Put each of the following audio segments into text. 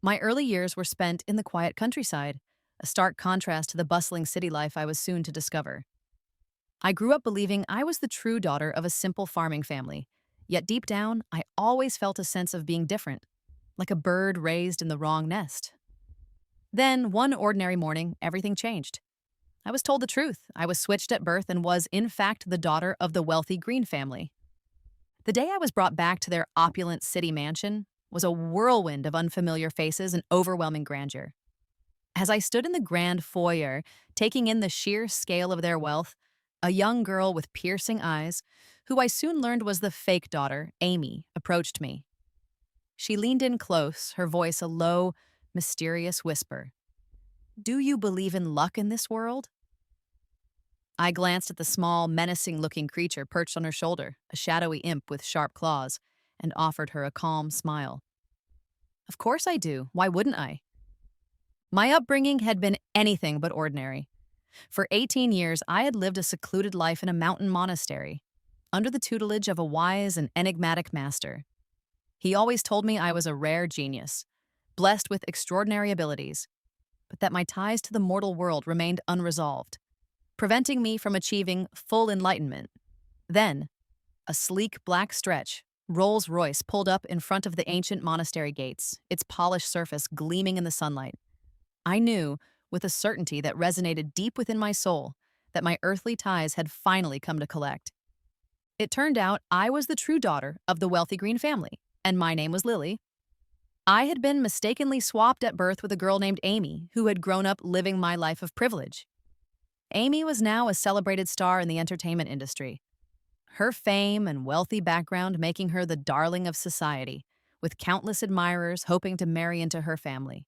My early years were spent in the quiet countryside, a stark contrast to the bustling city life I was soon to discover. I grew up believing I was the true daughter of a simple farming family, yet deep down, I always felt a sense of being different, like a bird raised in the wrong nest. Then, one ordinary morning, everything changed. I was told the truth. I was switched at birth and was, in fact, the daughter of the wealthy Green family. The day I was brought back to their opulent city mansion was a whirlwind of unfamiliar faces and overwhelming grandeur. As I stood in the grand foyer, taking in the sheer scale of their wealth, a young girl with piercing eyes, who I soon learned was the fake daughter, Amy, approached me. She leaned in close, her voice a low, mysterious whisper. "Do you believe in luck in this world?" I glanced at the small, menacing looking creature perched on her shoulder, a shadowy imp with sharp claws, and offered her a calm smile. Of course I do. Why wouldn't I? My upbringing had been anything but ordinary. For 18 years, I had lived a secluded life in a mountain monastery, under the tutelage of a wise and enigmatic master. He always told me I was a rare genius, blessed with extraordinary abilities, but that my ties to the mortal world remained unresolved, preventing me from achieving full enlightenment. Then, a sleek black stretch, Rolls Royce pulled up in front of the ancient monastery gates, its polished surface gleaming in the sunlight. I knew, with a certainty that resonated deep within my soul, that my earthly ties had finally come to collect. It turned out I was the true daughter of the wealthy Green family, and my name was Lily. I had been mistakenly swapped at birth with a girl named Amy, who had grown up living my life of privilege. Amy was now a celebrated star in the entertainment industry, her fame and wealthy background making her the darling of society, with countless admirers hoping to marry into her family.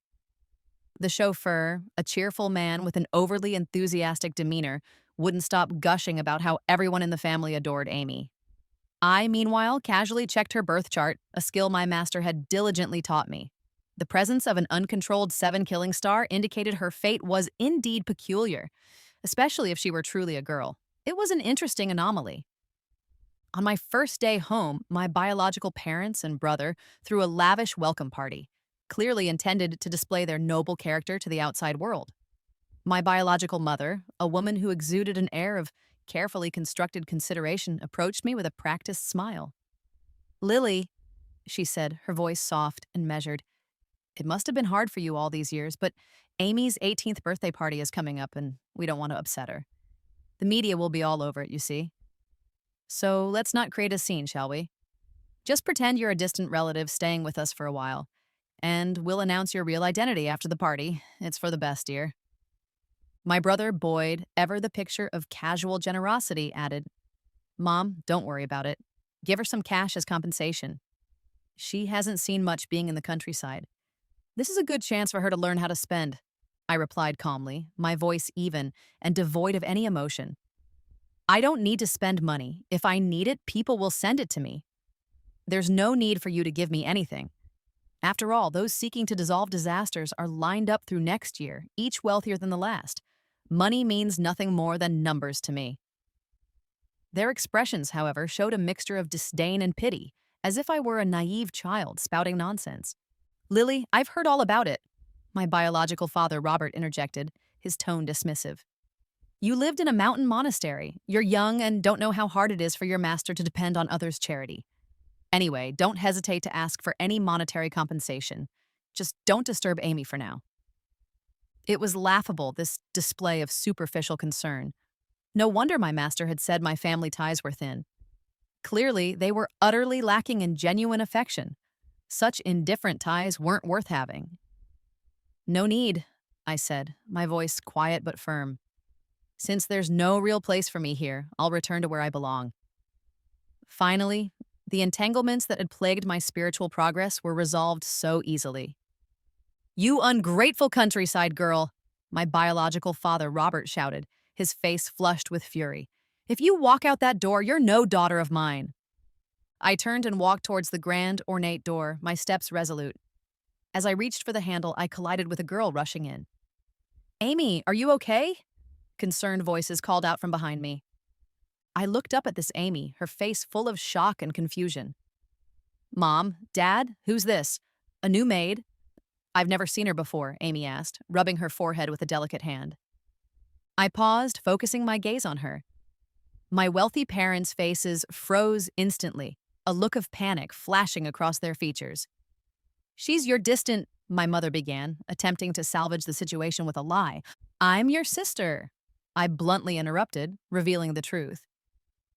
The chauffeur, a cheerful man with an overly enthusiastic demeanor, wouldn't stop gushing about how everyone in the family adored Amy. I, meanwhile, casually checked her birth chart, a skill my master had diligently taught me. The presence of an uncontrolled seven-killing star indicated her fate was indeed peculiar, especially if she were truly a girl. It was an interesting anomaly. On my first day home, my biological parents and brother threw a lavish welcome party, clearly intended to display their noble character to the outside world. My biological mother, a woman who exuded an air of carefully constructed consideration, approached me with a practiced smile. "Lily," she said, her voice soft and measured, "it must have been hard for you all these years, but Amy's 18th birthday party is coming up and we don't want to upset her. The media will be all over it, you see. So let's not create a scene, shall we? Just pretend you're a distant relative staying with us for a while, and we'll announce your real identity after the party. It's for the best, dear." My brother, Boyd, ever the picture of casual generosity, added, "Mom, don't worry about it. Give her some cash as compensation. She hasn't seen much being in the countryside. This is a good chance for her to learn how to spend," I replied calmly, my voice even and devoid of any emotion. "I don't need to spend money. If I need it, people will send it to me. There's no need for you to give me anything. After all, those seeking to dissolve disasters are lined up through next year, each wealthier than the last. Money means nothing more than numbers to me." Their expressions, however, showed a mixture of disdain and pity, as if I were a naive child spouting nonsense. "Lily, I've heard all about it," my biological father, Robert, interjected, his tone dismissive. "You lived in a mountain monastery. You're young and don't know how hard it is for your master to depend on others' charity. Anyway, don't hesitate to ask for any monetary compensation. Just don't disturb Amy for now." It was laughable, this display of superficial concern. No wonder my master had said my family ties were thin. Clearly, they were utterly lacking in genuine affection. Such indifferent ties weren't worth having. "No need," I said, my voice quiet but firm. "Since there's no real place for me here, I'll return to where I belong." Finally, the entanglements that had plagued my spiritual progress were resolved so easily. "You ungrateful countryside girl!" my biological father, Robert, shouted, his face flushed with fury. "If you walk out that door, you're no daughter of mine." I turned and walked towards the grand, ornate door, my steps resolute. As I reached for the handle, I collided with a girl rushing in. "Amy, are you okay?" Concerned voices called out from behind me. I looked up at this Amy, her face full of shock and confusion. "Mom, Dad, who's this? A new maid?" I've never seen her before, Amy asked, rubbing her forehead with a delicate hand. I paused, focusing my gaze on her. My wealthy parents' faces froze instantly, a look of panic flashing across their features. She's your distant, my mother began, attempting to salvage the situation with a lie. I'm your sister, I bluntly interrupted, revealing the truth.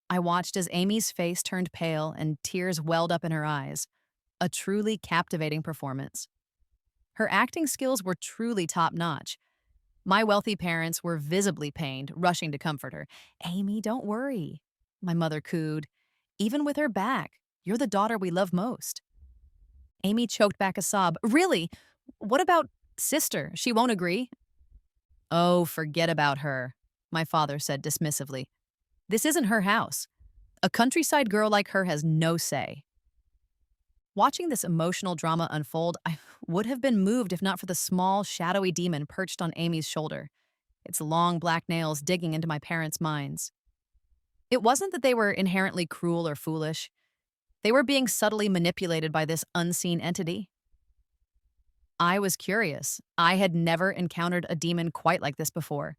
I watched as Amy's face turned pale and tears welled up in her eyes. A truly captivating performance. Her acting skills were truly top notch. My wealthy parents were visibly pained, rushing to comfort her. Amy, don't worry, my mother cooed. Even with her back, you're the daughter we love most. Amy choked back a sob. Really? What about sister? She won't agree? Oh, forget about her, my father said dismissively. This isn't her house. A countryside girl like her has no say. Watching this emotional drama unfold, I would have been moved if not for the small, shadowy demon perched on Amy's shoulder, its long black nails digging into my parents' minds. It wasn't that they were inherently cruel or foolish. They were being subtly manipulated by this unseen entity. I was curious. I had never encountered a demon quite like this before.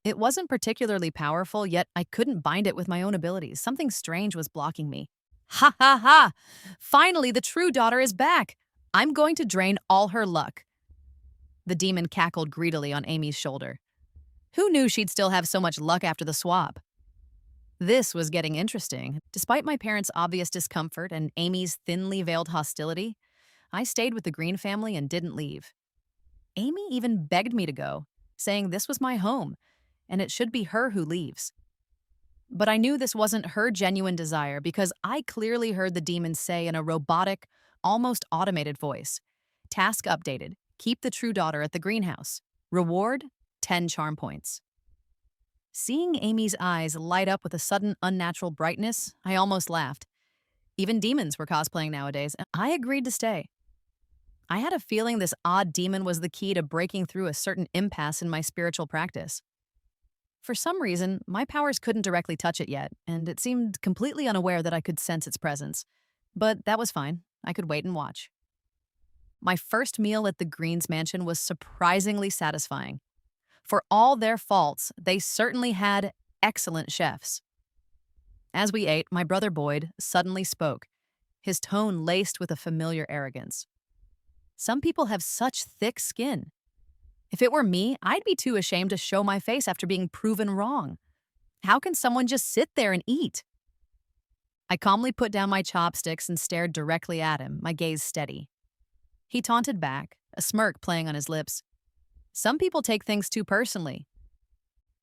It wasn't particularly powerful, yet I couldn't bind it with my own abilities. Something strange was blocking me. Ha ha ha! Finally, the true daughter is back! I'm going to drain all her luck. The demon cackled greedily on Amy's shoulder. Who knew she'd still have so much luck after the swap? This was getting interesting. Despite my parents' obvious discomfort and Amy's thinly veiled hostility, I stayed with the Green family and didn't leave. Amy even begged me to go, saying this was my home, and it should be her who leaves. But I knew this wasn't her genuine desire because I clearly heard the demon say in a robotic, almost automated voice, task updated, keep the true daughter at the greenhouse. Reward, 10 charm points. Seeing Amy's eyes light up with a sudden unnatural brightness, I almost laughed. Even demons were cosplaying nowadays, and I agreed to stay. I had a feeling this odd demon was the key to breaking through a certain impasse in my spiritual practice. For some reason, my powers couldn't directly touch it yet, and it seemed completely unaware that I could sense its presence. But that was fine. I could wait and watch. My first meal at the Greens mansion was surprisingly satisfying. For all their faults, they certainly had excellent chefs. As we ate, my brother Boyd suddenly spoke, his tone laced with a familiar arrogance. Some people have such thick skin. If it were me, I'd be too ashamed to show my face after being proven wrong. How can someone just sit there and eat? I calmly put down my chopsticks and stared directly at him, my gaze steady. He taunted back, a smirk playing on his lips. Some people take things too personally.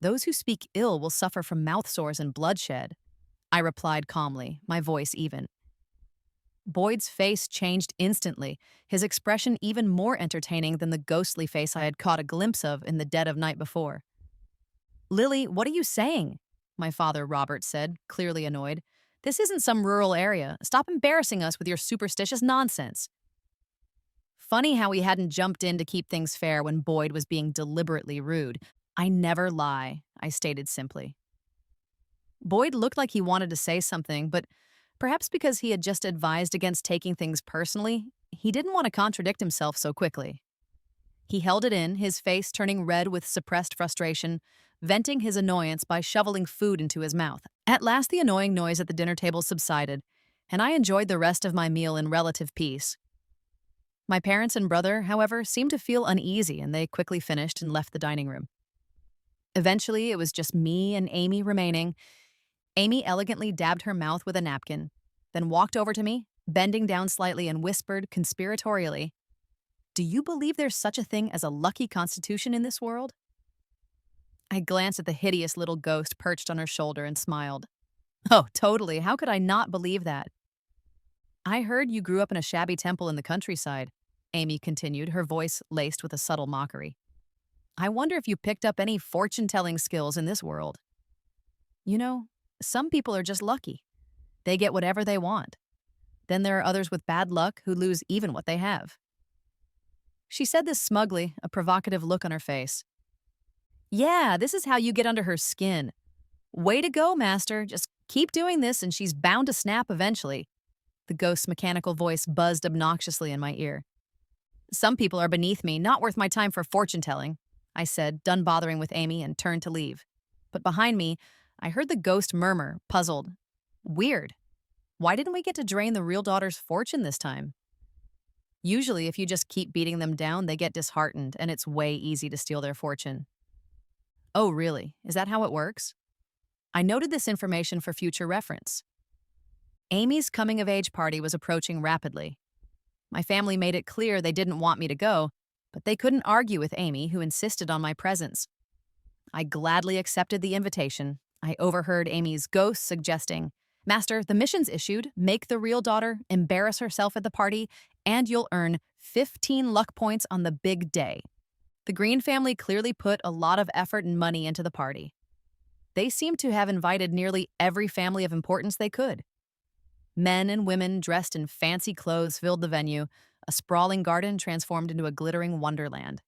Those who speak ill will suffer from mouth sores and bloodshed, I replied calmly, my voice even. Boyd's face changed instantly, his expression even more entertaining than the ghostly face I had caught a glimpse of in the dead of night before. Lily, what are you saying? My father, Robert, said, clearly annoyed. This isn't some rural area. Stop embarrassing us with your superstitious nonsense. Funny how he hadn't jumped in to keep things fair when Boyd was being deliberately rude. I never lie, I stated simply. Boyd looked like he wanted to say something, but perhaps because he had just advised against taking things personally, he didn't want to contradict himself so quickly. He held it in, his face turning red with suppressed frustration, venting his annoyance by shoveling food into his mouth. At last, the annoying noise at the dinner table subsided, and I enjoyed the rest of my meal in relative peace. My parents and brother, however, seemed to feel uneasy, and they quickly finished and left the dining room. Eventually, it was just me and Amy remaining. Amy elegantly dabbed her mouth with a napkin, then walked over to me, bending down slightly and whispered conspiratorially, "Do you believe there's such a thing as a lucky constitution in this world?" I glanced at the hideous little ghost perched on her shoulder and smiled. Oh, totally. How could I not believe that? I heard you grew up in a shabby temple in the countryside, Amy continued, her voice laced with a subtle mockery. I wonder if you picked up any fortune-telling skills in this world. You know, some people are just lucky. They get whatever they want. Then there are others with bad luck who lose even what they have. She said this smugly, a provocative look on her face. Yeah, this is how you get under her skin. Way to go, Master. Just keep doing this and she's bound to snap eventually. The ghost's mechanical voice buzzed obnoxiously in my ear. Some people are beneath me, not worth my time for fortune telling, I said, done bothering with Amy, and turned to leave. But behind me, I heard the ghost murmur, puzzled. Weird. Why didn't we get to drain the real daughter's fortune this time? Usually, if you just keep beating them down, they get disheartened, and it's way easy to steal their fortune. Oh, really? Is that how it works? I noted this information for future reference. Amy's coming of age party was approaching rapidly. My family made it clear they didn't want me to go, but they couldn't argue with Amy, who insisted on my presence. I gladly accepted the invitation. I overheard Amy's ghost suggesting, Master, the mission's issued. Make the real daughter, embarrass herself at the party, and you'll earn 15 luck points on the big day. The Green family clearly put a lot of effort and money into the party. They seemed to have invited nearly every family of importance they could. Men and women dressed in fancy clothes filled the venue, a sprawling garden transformed into a glittering wonderland.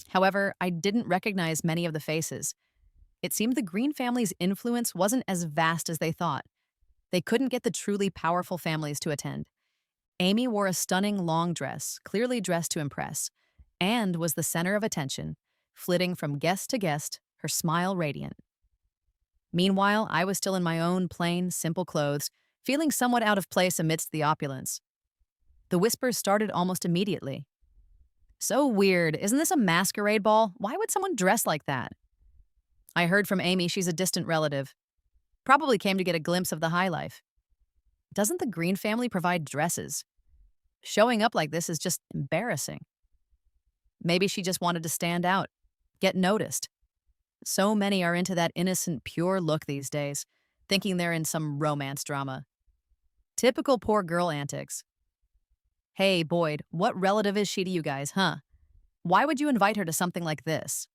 However, I didn't recognize many of the faces. It seemed the Green family's influence wasn't as vast as they thought. They couldn't get the truly powerful families to attend. Amy wore a stunning long dress, clearly dressed to impress, and was the center of attention, flitting from guest to guest, her smile radiant. Meanwhile, I was still in my own plain, simple clothes, feeling somewhat out of place amidst the opulence. The whispers started almost immediately. So weird, isn't this a masquerade ball? Why would someone dress like that? I heard from Amy she's a distant relative. Probably came to get a glimpse of the high life. Doesn't the Green family provide dresses? Showing up like this is just embarrassing. Maybe she just wanted to stand out, get noticed. So many are into that innocent, pure look these days, thinking they're in some romance drama. Typical poor girl antics. Hey, Boyd, what relative is she to you guys, huh? Why would you invite her to something like this?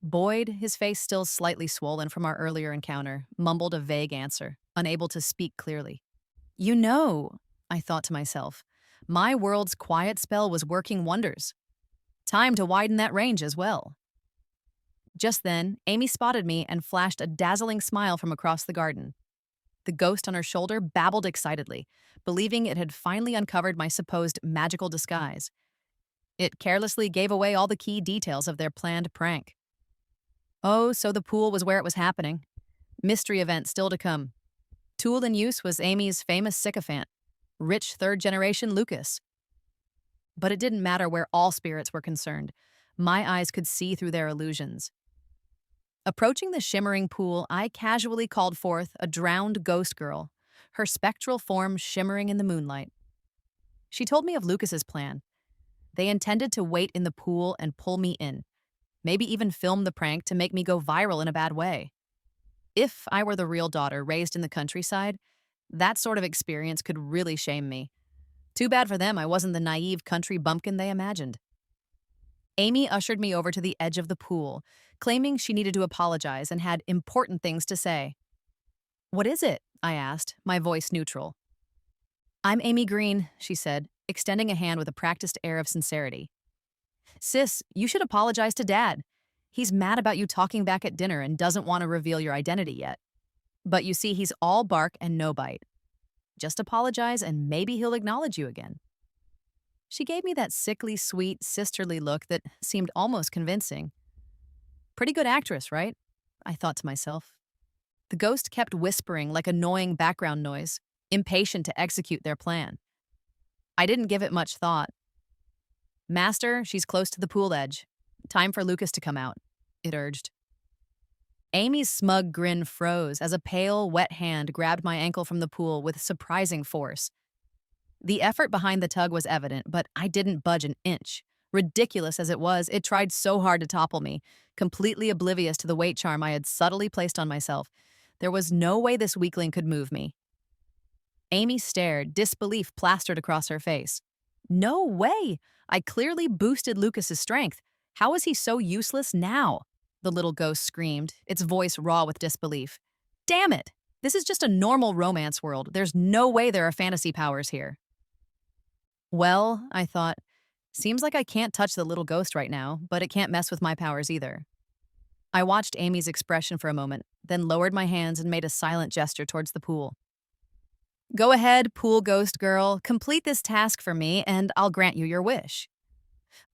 Boyd, his face still slightly swollen from our earlier encounter, mumbled a vague answer, unable to speak clearly. You know, I thought to myself, my world's quiet spell was working wonders. Time to widen that range as well. Just then, Amy spotted me and flashed a dazzling smile from across the garden. The ghost on her shoulder babbled excitedly, believing it had finally uncovered my supposed magical disguise. It carelessly gave away all the key details of their planned prank. Oh, so the pool was where it was happening. Mystery event still to come. Tool in use was Amy's famous sycophant, rich third-generation Lucas. But it didn't matter where all spirits were concerned. My eyes could see through their illusions. Approaching the shimmering pool, I casually called forth a drowned ghost girl, her spectral form shimmering in the moonlight. She told me of Lucas's plan. They intended to wait in the pool and pull me in, maybe even film the prank to make me go viral in a bad way. If I were the real daughter raised in the countryside, that sort of experience could really shame me. Too bad for them I wasn't the naive country bumpkin they imagined. Amy ushered me over to the edge of the pool, claiming she needed to apologize and had important things to say. What is it? I asked, my voice neutral. I'm Amy Green, she said, extending a hand with a practiced air of sincerity. Sis, you should apologize to Dad. He's mad about you talking back at dinner and doesn't want to reveal your identity yet. But you see, he's all bark and no bite. Just apologize and maybe he'll acknowledge you again. She gave me that sickly, sweet, sisterly look that seemed almost convincing. Pretty good actress, right? I thought to myself. The ghost kept whispering like annoying background noise, impatient to execute their plan. I didn't give it much thought. Master, she's close to the pool edge. Time for Lucas to come out, it urged. Amy's smug grin froze as a pale, wet hand grabbed my ankle from the pool with surprising force. The effort behind the tug was evident, but I didn't budge an inch. Ridiculous as it was, it tried so hard to topple me, completely oblivious to the weight charm I had subtly placed on myself. There was no way this weakling could move me. Amy stared, disbelief plastered across her face. No way! I clearly boosted Lucas's strength. How is he so useless now? The little ghost screamed, its voice raw with disbelief. Damn it! This is just a normal romance world. There's no way there are fantasy powers here. Well, I thought, seems like I can't touch the little ghost right now, but it can't mess with my powers either. I watched Amy's expression for a moment, then lowered my hands and made a silent gesture towards the pool. Go ahead, pool ghost girl, complete this task for me, and I'll grant you your wish.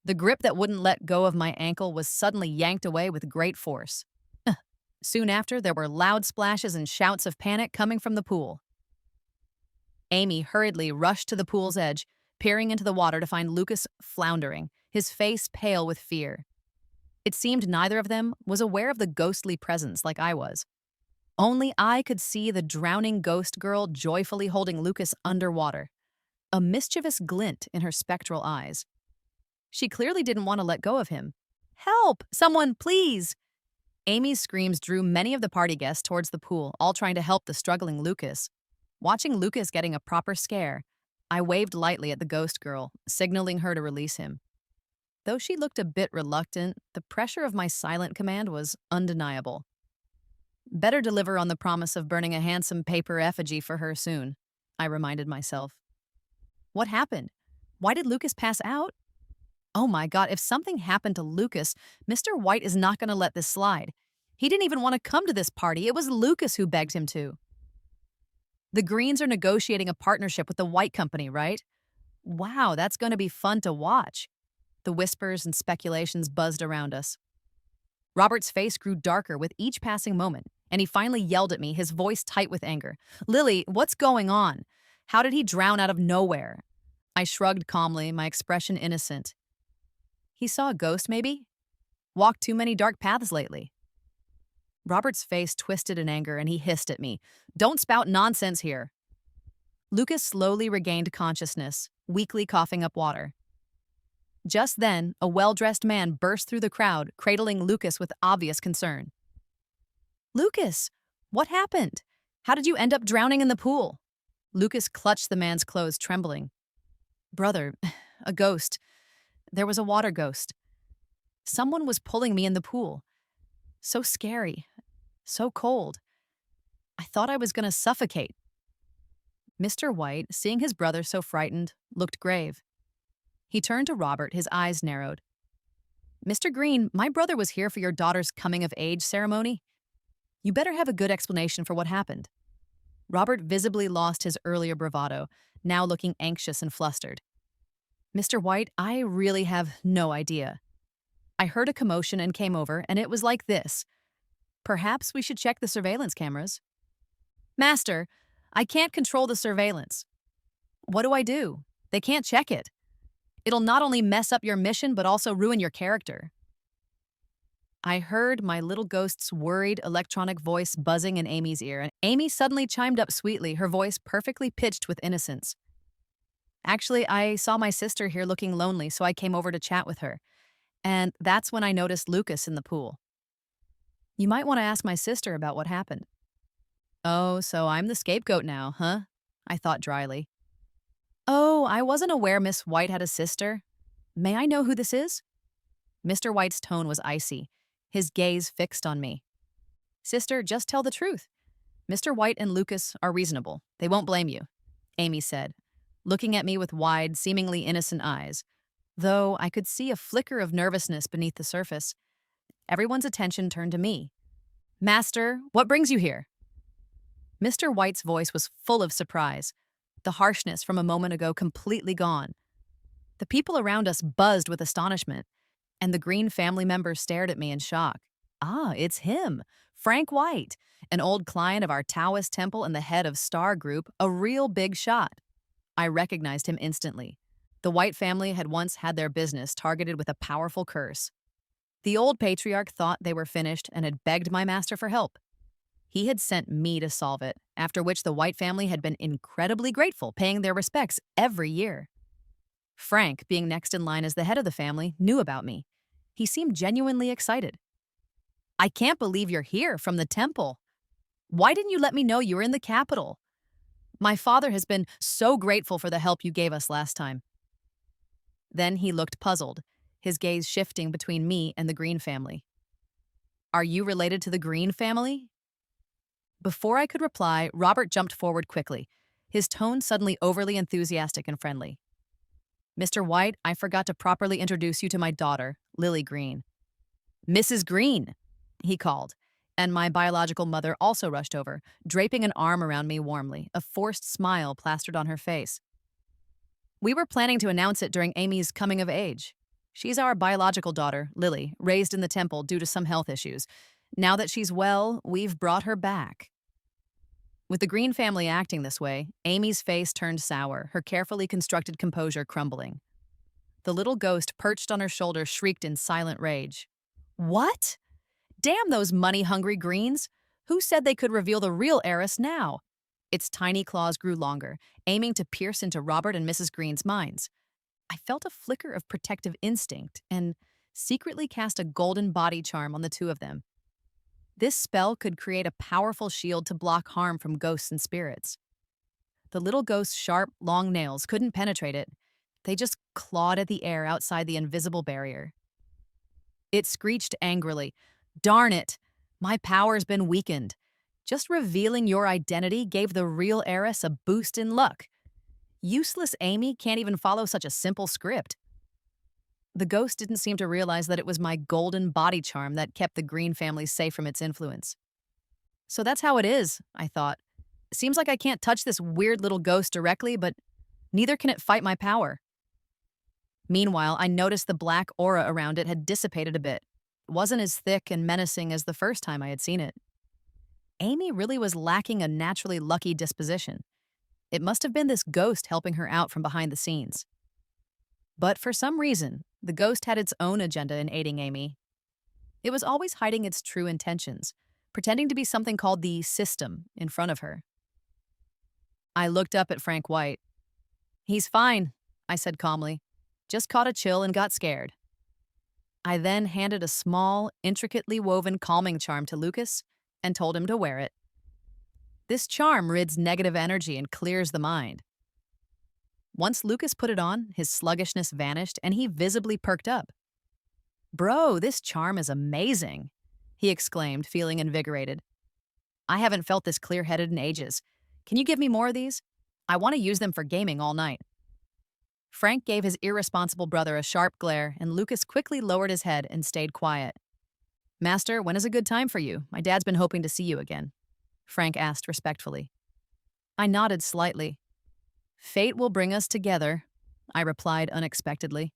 The grip that wouldn't let go of my ankle was suddenly yanked away with great force. Soon after, there were loud splashes and shouts of panic coming from the pool. Amy hurriedly rushed to the pool's edge, peering into the water to find Lucas floundering, his face pale with fear. It seemed neither of them was aware of the ghostly presence like I was. Only I could see the drowning ghost girl joyfully holding Lucas underwater, a mischievous glint in her spectral eyes. She clearly didn't want to let go of him. Help! Someone, please! Amy's screams drew many of the party guests towards the pool, all trying to help the struggling Lucas. Watching Lucas getting a proper scare, I waved lightly at the ghost girl, signaling her to release him. Though she looked a bit reluctant, the pressure of my silent command was undeniable. Better deliver on the promise of burning a handsome paper effigy for her soon, I reminded myself. What happened? Why did Lucas pass out? Oh my God, if something happened to Lucas, Mr. White is not going to let this slide. He didn't even want to come to this party. It was Lucas who begged him to. The Greens are negotiating a partnership with the White Company, right? Wow, that's going to be fun to watch. The whispers and speculations buzzed around us. Robert's face grew darker with each passing moment, and he finally yelled at me, his voice tight with anger. Lily, what's going on? How did he drown out of nowhere? I shrugged calmly, my expression innocent. He saw a ghost, maybe? Walked too many dark paths lately. Robert's face twisted in anger, and he hissed at me. Don't spout nonsense here. Lucas slowly regained consciousness, weakly coughing up water. Just then, a well-dressed man burst through the crowd, cradling Lucas with obvious concern. Lucas, what happened? How did you end up drowning in the pool? Lucas clutched the man's clothes, trembling. Brother, a ghost. There was a water ghost. Someone was pulling me in the pool. So scary. So cold. I thought I was going to suffocate. Mr. White, seeing his brother so frightened, looked grave. He turned to Robert, his eyes narrowed. Mr. Green, my brother was here for your daughter's coming-of-age ceremony. You better have a good explanation for what happened. Robert visibly lost his earlier bravado, now looking anxious and flustered. Mr. White, I really have no idea. I heard a commotion and came over, and it was like this. Perhaps we should check the surveillance cameras. Master, I can't control the surveillance. What do I do? They can't check it. It'll not only mess up your mission, but also ruin your character. I heard my little ghost's worried electronic voice buzzing in Amy's ear, and Amy suddenly chimed up sweetly, her voice perfectly pitched with innocence. Actually, I saw my sister here looking lonely, so I came over to chat with her. And that's when I noticed Lucas in the pool. You might want to ask my sister about what happened. Oh, so I'm the scapegoat now, huh? I thought dryly. Oh, I wasn't aware Miss White had a sister. May I know who this is? Mr. White's tone was icy, his gaze fixed on me. Sister, just tell the truth. Mr. White and Lucas are reasonable. They won't blame you, Amy said, looking at me with wide, seemingly innocent eyes, though I could see a flicker of nervousness beneath the surface. Everyone's attention turned to me. Master, what brings you here? Mr. White's voice was full of surprise, the harshness from a moment ago completely gone. The people around us buzzed with astonishment, and the Green family members stared at me in shock. Ah, it's him, Frank White, an old client of our Taoist temple and the head of Star Group, a real big shot. I recognized him instantly. The White family had once had their business targeted with a powerful curse. The old patriarch thought they were finished and had begged my master for help. He had sent me to solve it, after which the White family had been incredibly grateful, paying their respects every year. Frank, being next in line as the head of the family, knew about me. He seemed genuinely excited. I can't believe you're here from the temple. Why didn't you let me know you were in the capital? My father has been so grateful for the help you gave us last time. Then he looked puzzled, his gaze shifting between me and the Green family. Are you related to the Green family? Before I could reply, Robert jumped forward quickly, his tone suddenly overly enthusiastic and friendly. Mr. White, I forgot to properly introduce you to my daughter, Lily Green. Mrs. Green, he called, And my biological mother also rushed over, draping an arm around me warmly, a forced smile plastered on her face. We were planning to announce it during Amy's coming of age. She's our biological daughter, Lily, raised in the temple due to some health issues. Now that she's well, we've brought her back. With the Green family acting this way, Amy's face turned sour, her carefully constructed composure crumbling. The little ghost perched on her shoulder shrieked in silent rage. What? Damn those money-hungry Greens! Who said they could reveal the real heiress now? Its tiny claws grew longer, aiming to pierce into Robert and Mrs. Green's minds. I felt a flicker of protective instinct and secretly cast a golden body charm on the two of them. This spell could create a powerful shield to block harm from ghosts and spirits. The little ghost's sharp, long nails couldn't penetrate it. They just clawed at the air outside the invisible barrier. It screeched angrily, "Darn it! My power's been weakened. Just revealing your identity gave the real heiress a boost in luck. Useless Amy can't even follow such a simple script." The ghost didn't seem to realize that it was my golden body charm that kept the Green family safe from its influence. So that's how it is, I thought. Seems like I can't touch this weird little ghost directly, but neither can it fight my power. Meanwhile, I noticed the black aura around it had dissipated a bit. It wasn't as thick and menacing as the first time I had seen it. Amy really was lacking a naturally lucky disposition. It must have been this ghost helping her out from behind the scenes. But for some reason, the ghost had its own agenda in aiding Amy. It was always hiding its true intentions, pretending to be something called the system in front of her. I looked up at Frank White. "He's fine," I said calmly. "Just caught a chill and got scared." I then handed a small, intricately woven calming charm to Lucas and told him to wear it. This charm rids negative energy and clears the mind. Once Lucas put it on, his sluggishness vanished and he visibly perked up. "Bro, this charm is amazing," he exclaimed, feeling invigorated. "I haven't felt this clear-headed in ages. Can you give me more of these? I want to use them for gaming all night." Frank gave his irresponsible brother a sharp glare, and Lucas quickly lowered his head and stayed quiet. "Master, when is a good time for you? My dad's been hoping to see you again," Frank asked respectfully. I nodded slightly. "Fate will bring us together," I replied unexpectedly.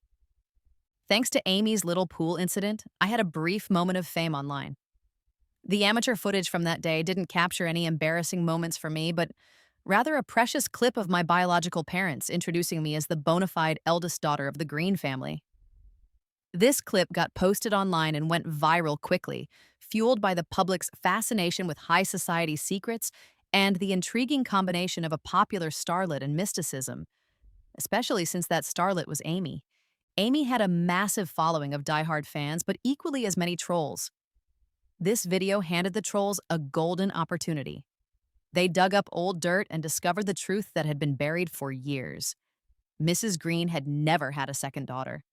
Thanks to Amy's little pool incident, I had a brief moment of fame online. The amateur footage from that day didn't capture any embarrassing moments for me, but rather a precious clip of my biological parents introducing me as the bona fide eldest daughter of the Green family. This clip got posted online and went viral quickly, fueled by the public's fascination with high society secrets and the intriguing combination of a popular starlet and mysticism, especially since that starlet was Amy. Amy had a massive following of diehard fans, but equally as many trolls. This video handed the trolls a golden opportunity. They dug up old dirt and discovered the truth that had been buried for years. Mrs. Green had never had a second daughter.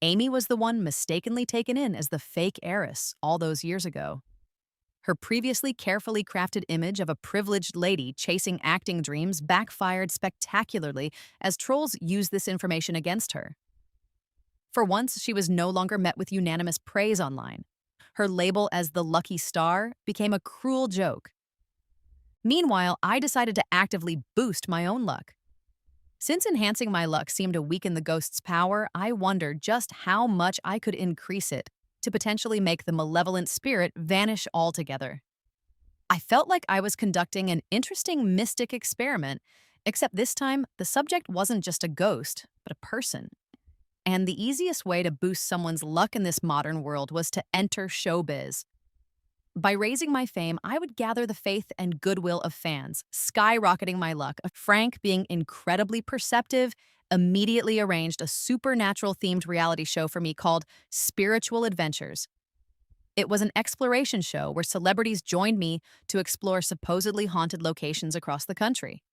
Amy was the one mistakenly taken in as the fake heiress all those years ago. Her previously carefully crafted image of a privileged lady chasing acting dreams backfired spectacularly as trolls used this information against her. For once, she was no longer met with unanimous praise online. Her label as the lucky star became a cruel joke. Meanwhile, I decided to actively boost my own luck. Since enhancing my luck seemed to weaken the ghost's power, I wondered just how much I could increase it to potentially make the malevolent spirit vanish altogether. I felt like I was conducting an interesting mystic experiment, except this time the subject wasn't just a ghost, but a person. And the easiest way to boost someone's luck in this modern world was to enter showbiz. By raising my fame, I would gather the faith and goodwill of fans, skyrocketing my luck. Frank, being incredibly perceptive, immediately arranged a supernatural-themed reality show for me called Spiritual Adventures. It was an exploration show where celebrities joined me to explore supposedly haunted locations across the country.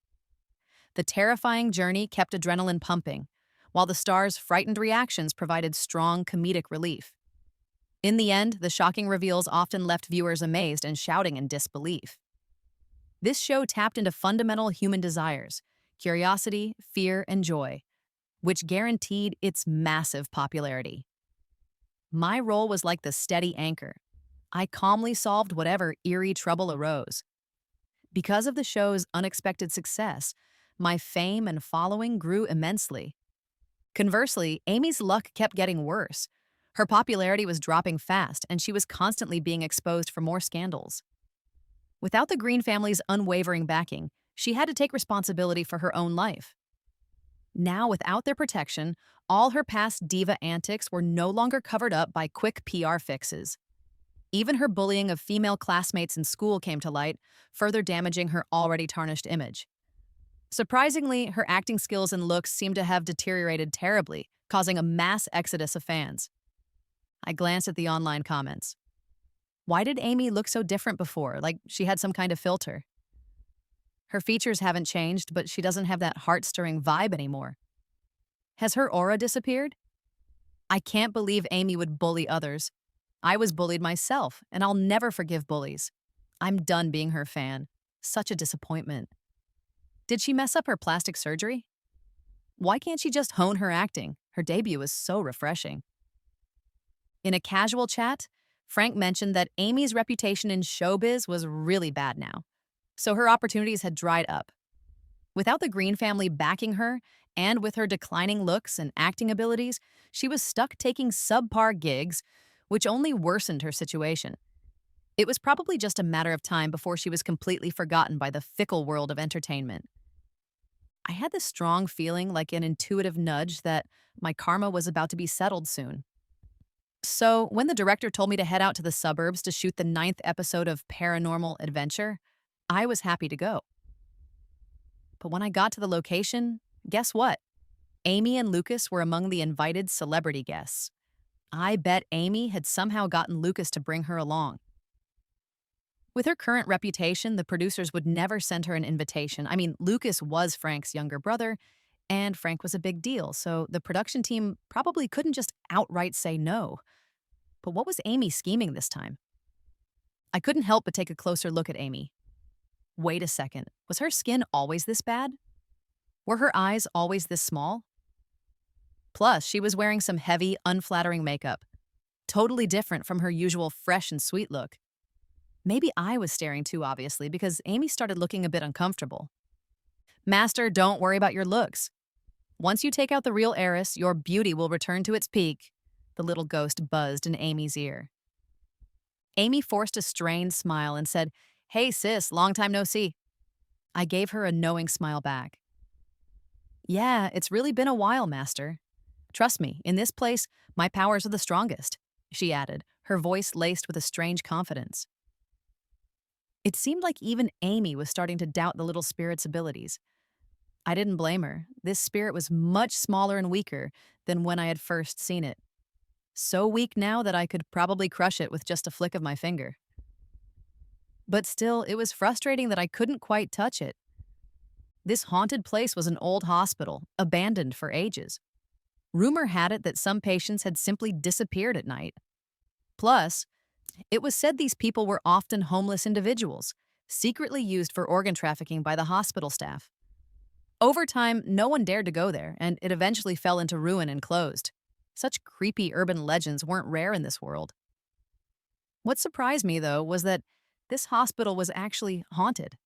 The terrifying journey kept adrenaline pumping, while the stars' frightened reactions provided strong comedic relief. In the end, the shocking reveals often left viewers amazed and shouting in disbelief. This show tapped into fundamental human desires, curiosity, fear, and joy, which guaranteed its massive popularity. My role was like the steady anchor. I calmly solved whatever eerie trouble arose. Because of the show's unexpected success, my fame and following grew immensely. Conversely, Amy's luck kept getting worse. Her popularity was dropping fast, and she was constantly being exposed for more scandals. Without the Green family's unwavering backing, she had to take responsibility for her own life. Now, without their protection, all her past diva antics were no longer covered up by quick PR fixes. Even her bullying of female classmates in school came to light, further damaging her already tarnished image. Surprisingly, her acting skills and looks seemed to have deteriorated terribly, causing a mass exodus of fans. I glanced at the online comments. Why did Amy look so different before, like she had some kind of filter? Her features haven't changed, but she doesn't have that heart-stirring vibe anymore. Has her aura disappeared? I can't believe Amy would bully others. I was bullied myself, and I'll never forgive bullies. I'm done being her fan. Such a disappointment. Did she mess up her plastic surgery? Why can't she just hone her acting? Her debut was so refreshing. In a casual chat, Frank mentioned that Amy's reputation in showbiz was really bad now, so her opportunities had dried up. Without the Green family backing her, and with her declining looks and acting abilities, she was stuck taking subpar gigs, which only worsened her situation. It was probably just a matter of time before she was completely forgotten by the fickle world of entertainment. I had this strong feeling, like an intuitive nudge, that my karma was about to be settled soon. So, when the director told me to head out to the suburbs to shoot the 9th episode of Paranormal Adventure, I was happy to go. But when I got to the location, guess what? Amy and Lucas were among the invited celebrity guests. I bet Amy had somehow gotten Lucas to bring her along. With her current reputation, the producers would never send her an invitation. I mean, Lucas was Frank's younger brother, and Frank was a big deal, so the production team probably couldn't just outright say no. But what was Amy scheming this time? I couldn't help but take a closer look at Amy. Wait a second, was her skin always this bad? Were her eyes always this small? Plus, she was wearing some heavy, unflattering makeup, totally different from her usual fresh and sweet look. Maybe I was staring too obviously because Amy started looking a bit uncomfortable. Master, don't worry about your looks. Once you take out the real heiress, your beauty will return to its peak, the little ghost buzzed in Amy's ear. Amy forced a strained smile and said, "Hey sis, long time no see." I gave her a knowing smile back. "Yeah, it's really been a while, Master. Trust me, in this place, my powers are the strongest," she added, her voice laced with a strange confidence. It seemed like even Amy was starting to doubt the little spirit's abilities. I didn't blame her. This spirit was much smaller and weaker than when I had first seen it. So weak now that I could probably crush it with just a flick of my finger. But still, it was frustrating that I couldn't quite touch it. This haunted place was an old hospital, abandoned for ages. Rumor had it that some patients had simply disappeared at night. Plus, it was said these people were often homeless individuals, secretly used for organ trafficking by the hospital staff. Over time, no one dared to go there, and it eventually fell into ruin and closed. Such creepy urban legends weren't rare in this world. What surprised me, though, was that this hospital was actually haunted.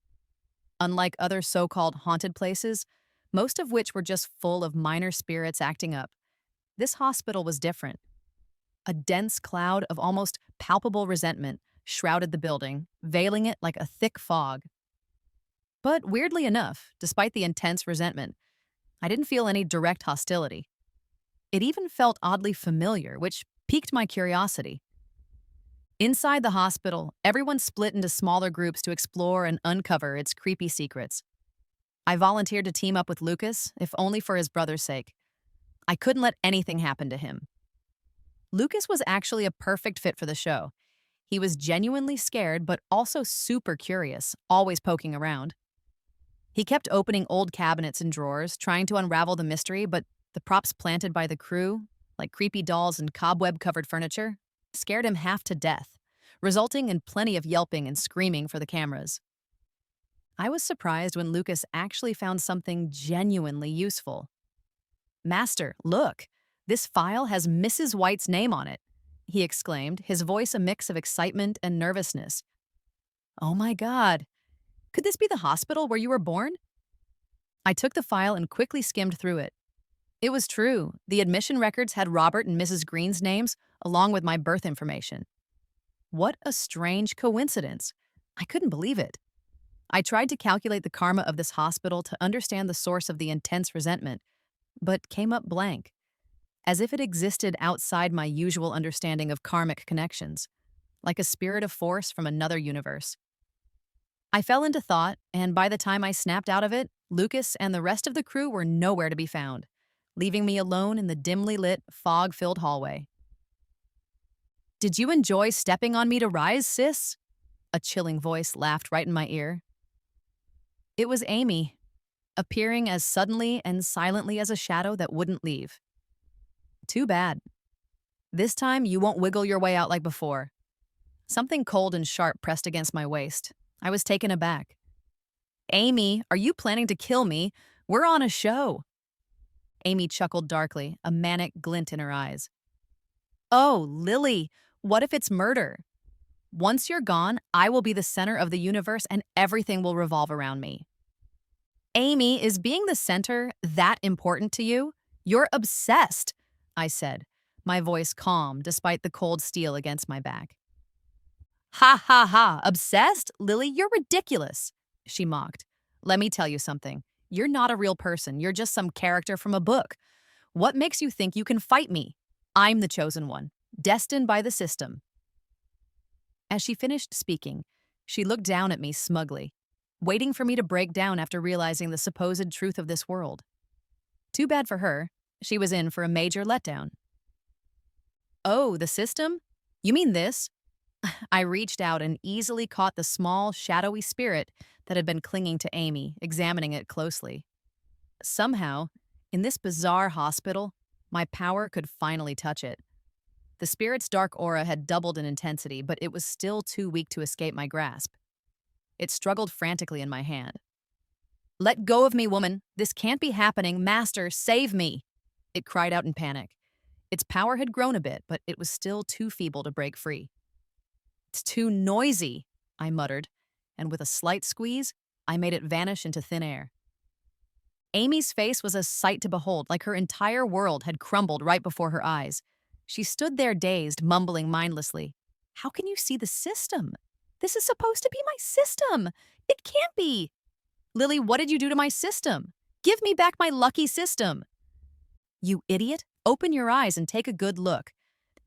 Unlike other so-called haunted places, most of which were just full of minor spirits acting up, this hospital was different. A dense cloud of almost palpable resentment shrouded the building, veiling it like a thick fog. But weirdly enough, despite the intense resentment, I didn't feel any direct hostility. It even felt oddly familiar, which piqued my curiosity. Inside the hospital, everyone split into smaller groups to explore and uncover its creepy secrets. I volunteered to team up with Lucas, if only for his brother's sake. I couldn't let anything happen to him. Lucas was actually a perfect fit for the show. He was genuinely scared, but also super curious, always poking around. He kept opening old cabinets and drawers, trying to unravel the mystery, but the props planted by the crew, like creepy dolls and cobweb-covered furniture, scared him half to death, resulting in plenty of yelping and screaming for the cameras. I was surprised when Lucas actually found something genuinely useful. "Master, look! This file has Mrs. White's name on it. he exclaimed, his voice a mix of excitement and nervousness. Oh my God. Could this be the hospital where you were born? I took the file and quickly skimmed through it. It was true. The admission records had Robert and Mrs. Green's names, along with my birth information. What a strange coincidence. I couldn't believe it. I tried to calculate the karma of this hospital to understand the source of the intense resentment, but came up blank, as if it existed outside my usual understanding of karmic connections, like a spirit of force from another universe. I fell into thought, and by the time I snapped out of it, Lucas and the rest of the crew were nowhere to be found, leaving me alone in the dimly lit, fog-filled hallway. Did you enjoy stepping on me to rise, sis? A chilling voice laughed right in my ear. It was Amy, appearing as suddenly and silently as a shadow that wouldn't leave. Too bad. This time you won't wiggle your way out like before. Something cold and sharp pressed against my waist. I was taken aback. Amy, are you planning to kill me? We're on a show. Amy chuckled darkly, a manic glint in her eyes. Oh, Lily, what if it's murder? Once you're gone, I will be the center of the universe and everything will revolve around me. Amy, is being the center that important to you? You're obsessed, I said, my voice calm despite the cold steel against my back. Ha ha ha, obsessed? Lily, you're ridiculous, she mocked. Let me tell you something. You're not a real person. You're just some character from a book. What makes you think you can fight me? I'm the chosen one, destined by the system. As she finished speaking, she looked down at me smugly, waiting for me to break down after realizing the supposed truth of this world. Too bad for her. She was in for a major letdown. Oh, the system? You mean this? I reached out and easily caught the small, shadowy spirit that had been clinging to Amy, examining it closely. Somehow, in this bizarre hospital, my power could finally touch it. The spirit's dark aura had doubled in intensity, but it was still too weak to escape my grasp. It struggled frantically in my hand. Let go of me, woman. This can't be happening. Master, save me. It cried out in panic. Its power had grown a bit, but it was still too feeble to break free. It's too noisy, I muttered, and with a slight squeeze, I made it vanish into thin air. Amy's face was a sight to behold, like her entire world had crumbled right before her eyes. She stood there dazed, mumbling mindlessly. How can you see the system? This is supposed to be my system. It can't be. Lily, what did you do to my system? Give me back my lucky system. You idiot, open your eyes and take a good look.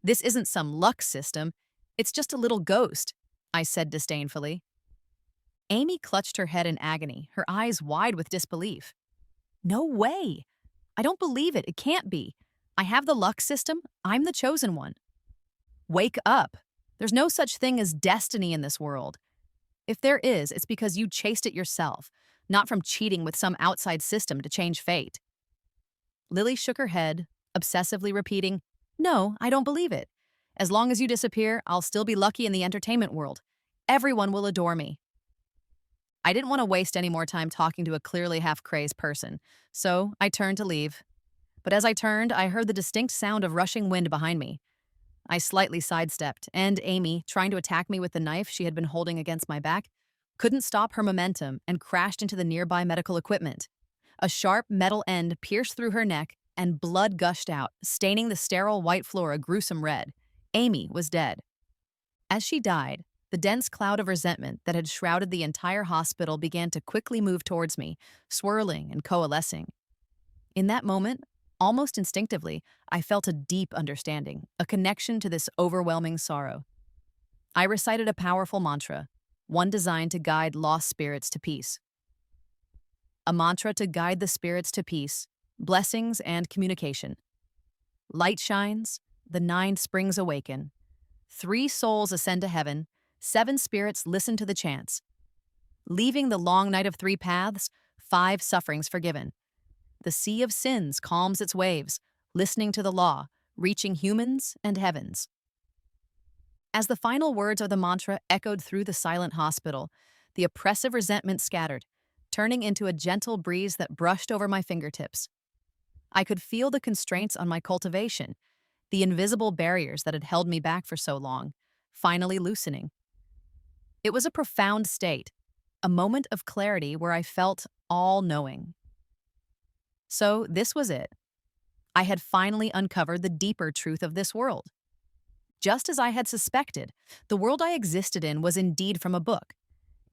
This isn't some luck system. It's just a little ghost, I said disdainfully. Amy clutched her head in agony, her eyes wide with disbelief. No way. I don't believe it. It can't be. I have the luck system. I'm the chosen one. Wake up. There's no such thing as destiny in this world. If there is, it's because you chased it yourself, not from cheating with some outside system to change fate. Lily shook her head, obsessively repeating, No, I don't believe it. As long as you disappear, I'll still be lucky in the entertainment world. Everyone will adore me. I didn't want to waste any more time talking to a clearly half-crazed person, so I turned to leave. But as I turned, I heard the distinct sound of rushing wind behind me. I slightly sidestepped, and Amy, trying to attack me with the knife she had been holding against my back, couldn't stop her momentum and crashed into the nearby medical equipment. A sharp metal end pierced through her neck, and blood gushed out, staining the sterile white floor a gruesome red. Amy was dead. As she died, the dense cloud of resentment that had shrouded the entire hospital began to quickly move towards me, swirling and coalescing. In that moment, almost instinctively, I felt a deep understanding, a connection to this overwhelming sorrow. I recited a powerful mantra, one designed to guide lost spirits to peace. A mantra to guide the spirits to peace, blessings, and communication. Light shines, the 9 springs awaken. 3 souls ascend to heaven, 7 spirits listen to the chants. Leaving the long night of 3 paths, 5 sufferings forgiven. The sea of sins calms its waves, listening to the law, reaching humans and heavens. As the final words of the mantra echoed through the silent hospital, the oppressive resentment scattered, turning into a gentle breeze that brushed over my fingertips. I could feel the constraints on my cultivation, the invisible barriers that had held me back for so long, finally loosening. It was a profound state, a moment of clarity where I felt all knowing. So, this was it. I had finally uncovered the deeper truth of this world. Just as I had suspected, the world I existed in was indeed from a book,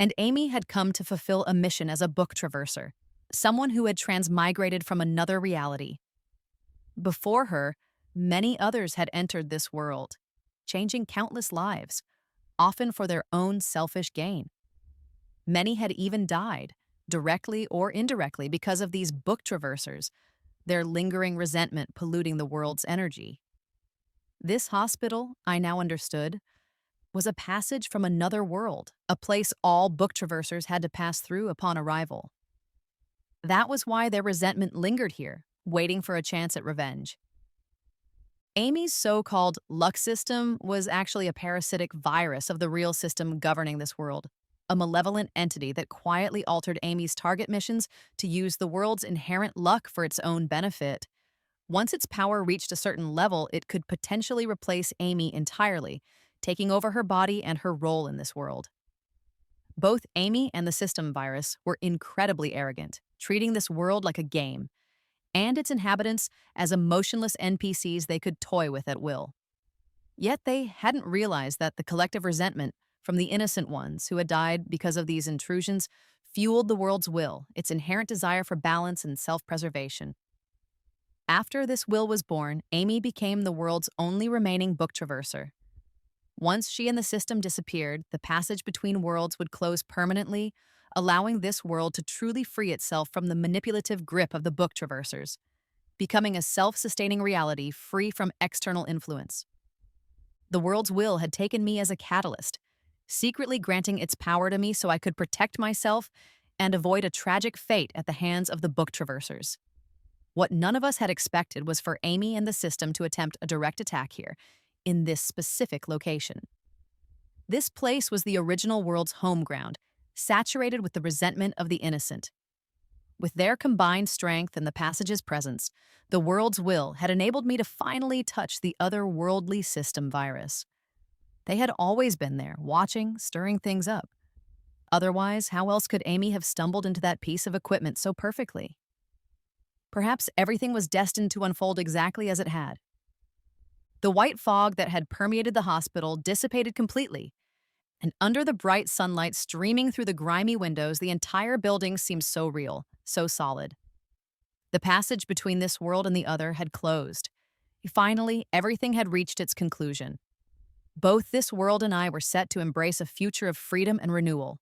and Amy had come to fulfill a mission as a book traverser, someone who had transmigrated from another reality. Before her, many others had entered this world, changing countless lives, often for their own selfish gain. Many had even died, directly or indirectly, because of these book traversers, their lingering resentment polluting the world's energy. This hospital, I now understood, was a passage from another world, a place all book traversers had to pass through upon arrival. That was why their resentment lingered here, waiting for a chance at revenge. Amy's so-called luck system was actually a parasitic virus of the real system governing this world, a malevolent entity that quietly altered Amy's target missions to use the world's inherent luck for its own benefit. Once its power reached a certain level, it could potentially replace Amy entirely, taking over her body and her role in this world. Both Amy and the system virus were incredibly arrogant, treating this world like a game, and its inhabitants as emotionless NPCs they could toy with at will. Yet they hadn't realized that the collective resentment from the innocent ones who had died because of these intrusions fueled the world's will, its inherent desire for balance and self-preservation. After this will was born, Amy became the world's only remaining book traverser. Once she and the system disappeared, the passage between worlds would close permanently, allowing this world to truly free itself from the manipulative grip of the book traversers, becoming a self-sustaining reality free from external influence. The world's will had taken me as a catalyst, secretly granting its power to me so I could protect myself and avoid a tragic fate at the hands of the book traversers. What none of us had expected was for Amy and the system to attempt a direct attack here, in this specific location. This place was the original world's home ground, saturated with the resentment of the innocent. With their combined strength and the passage's presence, the world's will had enabled me to finally touch the otherworldly system virus. They had always been there, watching, stirring things up. Otherwise, how else could Amy have stumbled into that piece of equipment so perfectly? Perhaps everything was destined to unfold exactly as it had. The white fog that had permeated the hospital dissipated completely, and under the bright sunlight streaming through the grimy windows, the entire building seemed so real, so solid. The passage between this world and the other had closed. Finally, everything had reached its conclusion. Both this world and I were set to embrace a future of freedom and renewal.